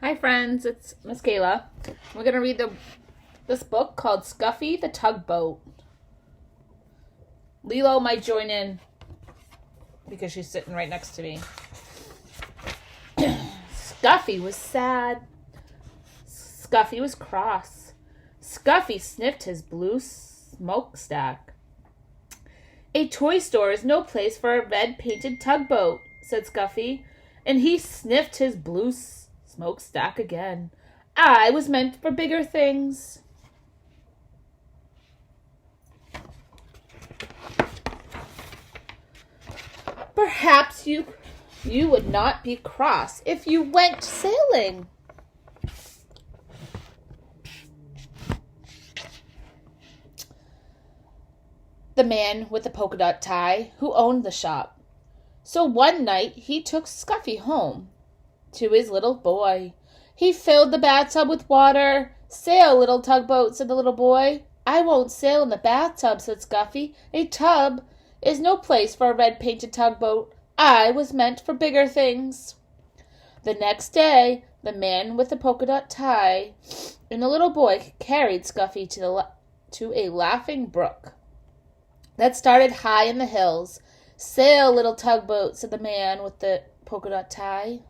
Hi friends, it's Miss Kayla. We're going to read this book called Scuffy the Tugboat. Lilo might join in because she's sitting right next to me. Scuffy was sad. Scuffy was cross. Scuffy sniffed his blue smokestack. A toy store is no place for a red-painted tugboat, said Scuffy, and he sniffed his blue smokestack again. I was meant for bigger things. Perhaps you would not be cross if you went sailing. The man with the polka dot tie who owned the shop. So one night he took Scuffy home to his little boy. He filled the bathtub with water. Sail, little tugboat, said the little boy. I won't sail in the bathtub, said Scuffy. A tub is no place for a red-painted tugboat. I was meant for bigger things. The next day, the man with the polka dot tie and the little boy carried Scuffy to a laughing brook that started high in the hills. Sail, little tugboat, said the man with the polka dot tie.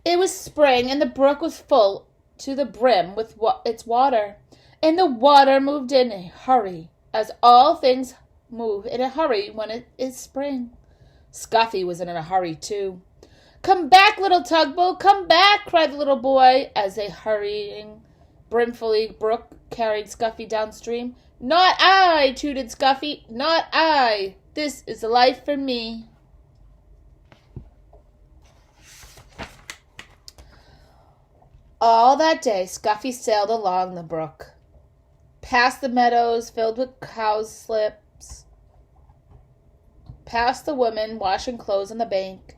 It was spring, and the brook was full to the brim with its water, and the water moved in a hurry, as all things move in a hurry when it is spring. Scuffy was in a hurry, too. Come back, little tugboat, come back, cried the little boy, as a hurrying, brimful brook carried Scuffy downstream. Not I, tooted Scuffy, not I. This is the life for me. All that day, Scuffy sailed along the brook, past the meadows filled with cowslips, past the women washing clothes on the bank,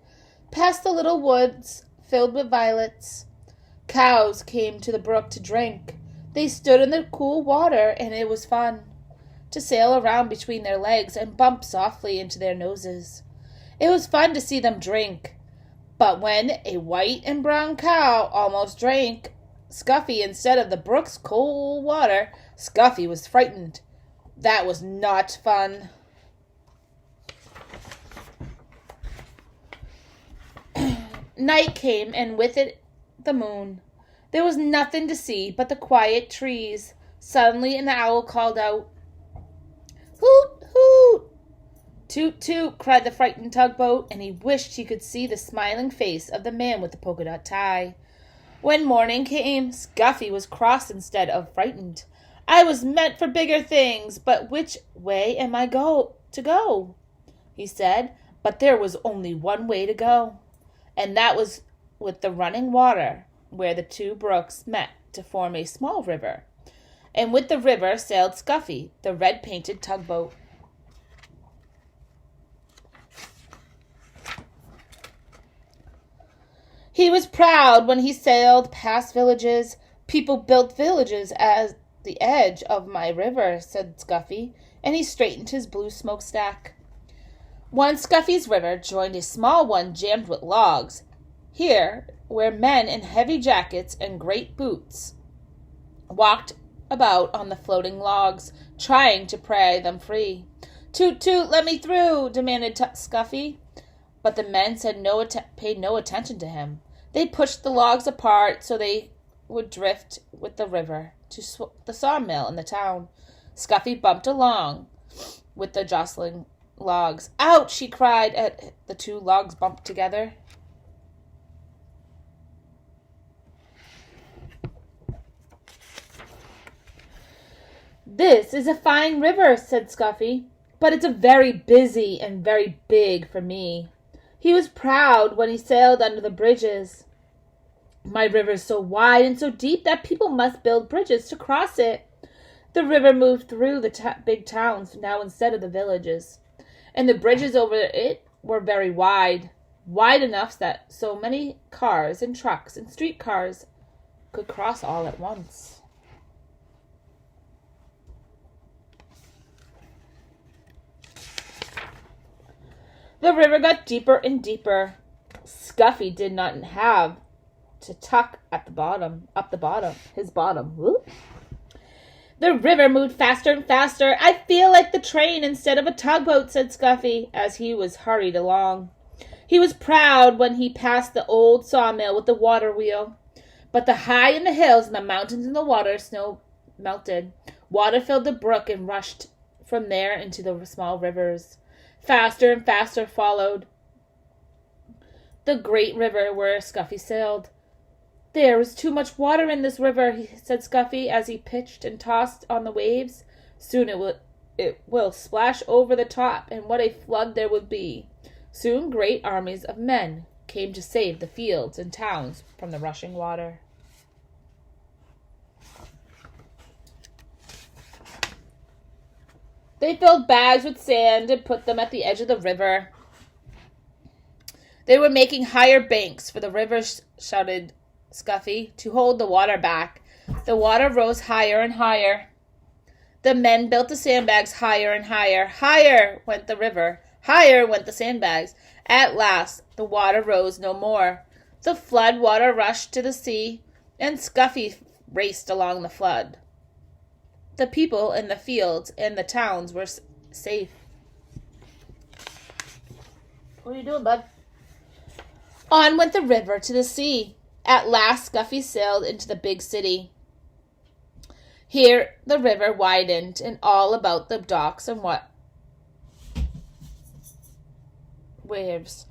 past the little woods filled with violets. Cows came to the brook to drink. They stood in the cool water, and it was fun to sail around between their legs and bump softly into their noses. It was fun to see them drink. But when a white and brown cow almost drank Scuffy instead of the brook's cold water, Scuffy was frightened. That was not fun. Night came, and with it the moon. There was nothing to see but the quiet trees. Suddenly an owl called out, "Hoot, hoot!" Toot, toot, cried the frightened tugboat, and he wished he could see the smiling face of the man with the polka dot tie. When morning came, Scuffy was cross instead of frightened. I was meant for bigger things, but which way am I to go? He said, but there was only one way to go, and that was with the running water, where the two brooks met to form a small river. And with the river sailed Scuffy, the red-painted tugboat. He was proud when he sailed past villages. People built villages at the edge of my river, said Scuffy, and he straightened his blue smokestack. Once Scuffy's river joined a small one jammed with logs. Here, where men in heavy jackets and great boots walked about on the floating logs, trying to pry them free. Toot, toot, let me through, demanded Scuffy. But the men paid no attention to him. They pushed the logs apart so they would drift with the river to the sawmill in the town. Scuffy bumped along with the jostling logs. Ouch, he cried as the two logs bumped together. This is a fine river, said Scuffy, but it's a very busy and very big for me. He was proud when he sailed under the bridges. My river is so wide and so deep that people must build bridges to cross it. The river moved through the big towns now instead of the villages, and the bridges over it were very wide enough that so many cars and trucks and streetcars could cross all at once. The river got deeper and deeper. Scuffy did not have to tuck at the bottom, his bottom. Whoop. The river moved faster and faster. I feel like the train instead of a tugboat, said Scuffy, as he was hurried along. He was proud when he passed the old sawmill with the water wheel. But the high in the hills and the mountains and the water, snow melted. Water filled the brook and rushed from there into the small rivers. Faster and faster followed the great river where Scuffy sailed. There is too much water in this river, said Scuffy as he pitched and tossed on the waves. Soon it will splash over the top, and what a flood there would be. Soon great armies of men came to save the fields and towns from the rushing water. They filled bags with sand and put them at the edge of the river. They were making higher banks for the river, shouted Scuffy, to hold the water back. The water rose higher and higher. The men built the sandbags higher and higher. Higher went the river. Higher went the sandbags. At last, the water rose no more. The flood water rushed to the sea, and Scuffy raced along the flood. The people in the fields and the towns were safe. What are you doing, bud? On went the river to the sea. At last, Scuffy sailed into the big city. Here the river widened, and all about the docks and waves.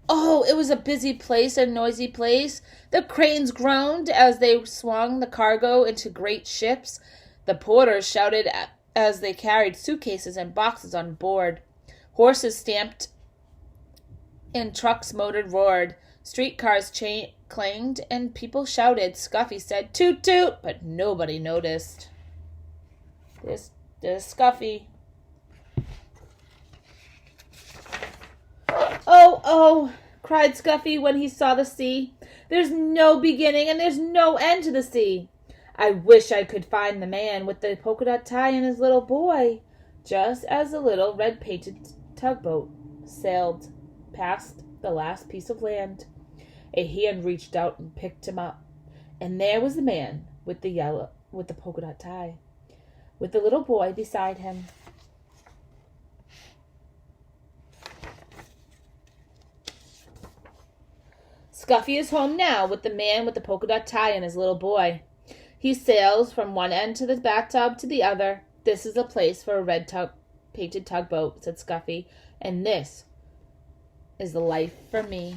Oh, it was a busy place, a noisy place. The cranes groaned as they swung the cargo into great ships. The porters shouted as they carried suitcases and boxes on board. Horses stamped and trucks motored roared. Streetcars clanged and people shouted. Scuffy said, "Toot toot," but nobody noticed. This Scuffy. "Oh, oh," cried Scuffy when he saw the sea. "There's no beginning and there's no end to the sea. I wish I could find the man with the polka dot tie and his little boy." Just as the little red-painted tugboat sailed past the last piece of land, a hand reached out and picked him up. And there was the man with the polka dot tie, with the little boy beside him. Scuffy is home now with the man with the polka dot tie and his little boy. He sails from one end to the bathtub to the other. This is a place for a red-painted tugboat, said Scuffy, and this is the life for me.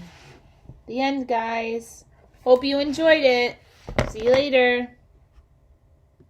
The end, guys. Hope you enjoyed it. See you later.